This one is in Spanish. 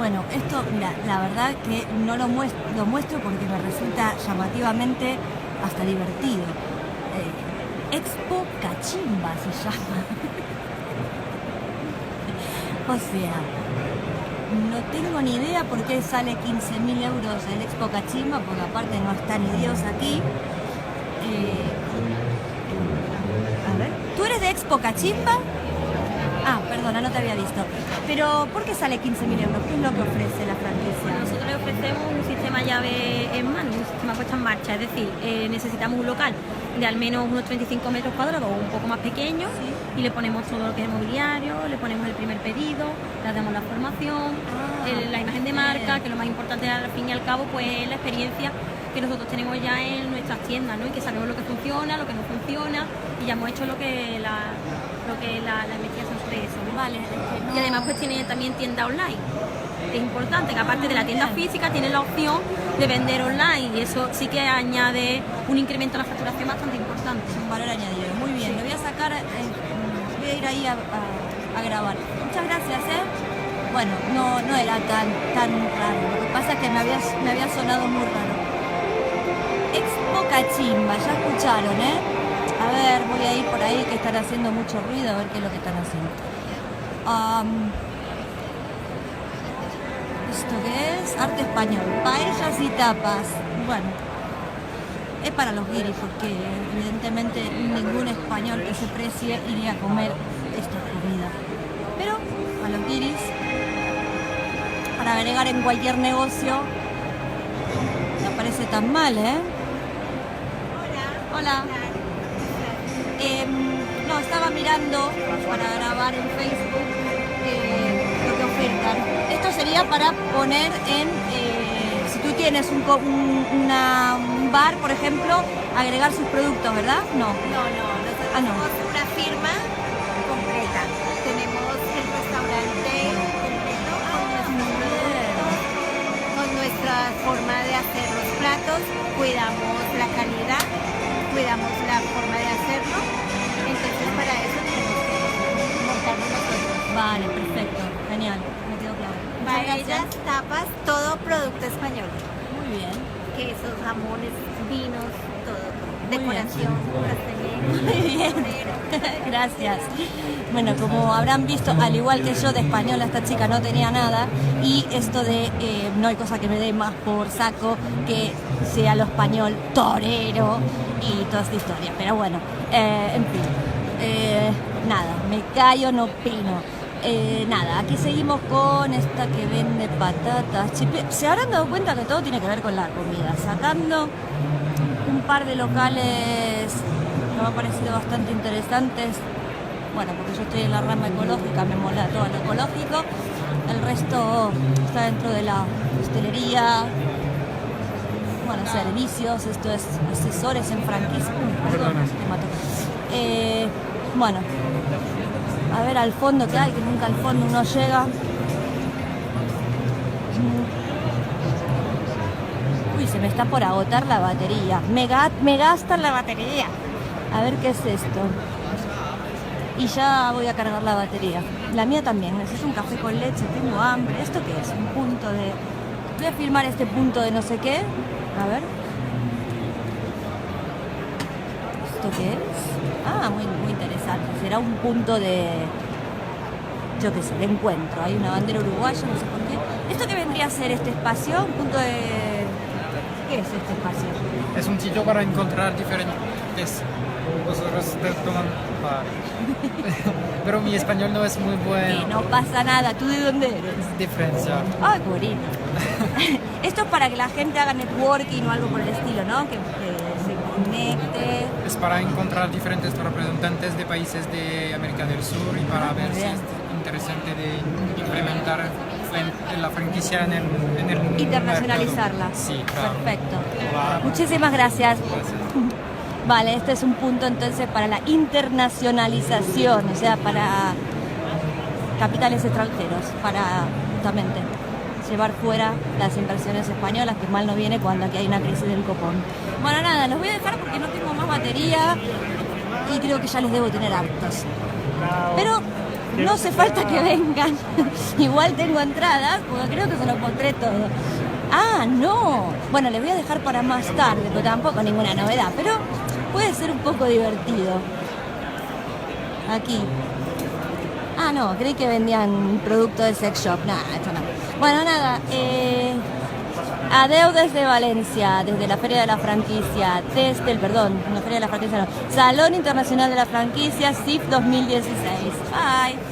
Bueno, esto, mira, la verdad que no lo muestro porque me resulta llamativamente hasta divertido. Expo Cachimba se llama. O sea, no tengo ni idea por qué sale 15.000 euros el Expo Cachimba, porque aparte no están ni Dios aquí. A ver, ¿tú eres de Expo Cachimba? Ah, perdona, no te había visto. Pero, ¿por qué sale 15.000 euros? ¿Qué es lo que ofrece la franquicia? Nosotros le ofrecemos un sistema llave en mano, un sistema puesta en marcha, es decir, necesitamos un local de al menos unos 35 metros cuadrados o un poco más pequeño, sí, y le ponemos todo lo que es mobiliario, le ponemos el primer pedido, le damos la formación, la imagen de marca, que lo más importante al fin y al cabo pues es la experiencia que nosotros tenemos ya en nuestras tiendas, ¿no? Y que sabemos lo que funciona, lo que no funciona, y ya hemos hecho lo que es la investigación sobre eso, ¿no? Vale, no... Y además pues tiene también tienda online. Es importante que aparte de la tienda física tiene la opción de vender online, y eso sí que añade un incremento en la facturación bastante importante. Es un valor añadido. Muy bien, lo voy a sacar, voy a ir ahí a grabar. Muchas gracias, ¿eh? Bueno, no era tan raro. Lo que pasa es que me había sonado muy raro. Expo Cachimba, ya escucharon, ¿eh? A ver, voy a ir por ahí que están haciendo mucho ruido, a ver qué es lo que están haciendo. ¿Esto qué es? Arte español, paellas y tapas. Bueno, es para los guiris porque evidentemente ningún español que se precie iría a comer esta comida. Pero a los guiris, para agregar en cualquier negocio, no parece tan mal, ¿eh? Hola. No, estaba mirando para grabar en Facebook lo que ofertan. Esto sería para poner en, si tú tienes un bar, por ejemplo, agregar sus productos, ¿verdad? No. Nosotros somos una firma completa. Tenemos el restaurante completo con nuestra forma de hacer los platos, cuidamos la calidad, cuidamos la forma de hacerlo, entonces para eso tenemos que montarlo nosotros. Vale, perfecto, genial, me quedó claro. Paellas, tapas, todo producto español. Muy bien. Quesos, jamones, vinos, todo. Muy Decoración, Muy bien, gracias. Bueno, como habrán visto, al igual que yo de española, esta chica no tenía nada, y esto de no hay cosa que me dé más por saco que sea lo español torero y toda esta historia. Pero bueno, en fin, nada, me callo, no opino. Nada, aquí seguimos con esta que vende patatas. Se habrán dado cuenta que todo tiene que ver con la comida, sacando un par de locales que me han parecido bastante interesantes. Bueno, porque yo estoy en la rama ecológica, me mola todo lo ecológico. El resto está dentro de la hostelería, bueno, servicios, esto es asesores en franquicia. Perdón, te mato. Bueno, a ver al fondo que hay, que nunca al fondo uno llega. Uy, se me está por agotar la batería. Me gastan la batería. A ver qué es esto. Y ya voy a cargar la batería. La mía también. Necesito un café con leche, tengo hambre. ¿Esto qué es? Un punto de... Voy a filmar este punto de no sé qué. A ver. ¿Esto qué es? Ah, muy interesante. Será un punto de... yo qué sé, de encuentro. Hay una bandera uruguaya, no sé por qué. ¿Esto qué vendría a ser este espacio? Un punto de... ¿Qué es este espacio? Es un sitio para encontrar diferentes pero mi español no es muy bueno. Que no pasa nada. ¿Tú de dónde eres? De Francia. Ay, bonito. Esto es para que la gente haga networking o algo por el estilo, ¿no? Que se conecte. Es para encontrar diferentes representantes de países de América del Sur y para ver si es interesante de implementar la franquicia en el internacionalizarla. mercado. Sí, claro. Perfecto. Muchísimas gracias. Vale, este es un punto entonces para la internacionalización, o sea, para capitales extranjeros, para justamente llevar fuera las inversiones españolas, que mal no viene cuando aquí hay una crisis del copón. Bueno, nada, los voy a dejar porque no tengo más batería y creo que ya les debo tener hartos. Pero no hace falta que vengan. Igual tengo entradas, porque creo que se lo encontré todo. Ah, no. Bueno, les voy a dejar para más tarde, pero tampoco ninguna novedad. Pero puede ser un poco divertido. Aquí. Ah, no, creí que vendían producto de sex shop. Nada, esto no. Bueno, nada. Adeu desde Valencia, desde la Feria de la Franquicia, la Feria de la Franquicia no, Salón Internacional de la Franquicia, SIF 2016. Bye.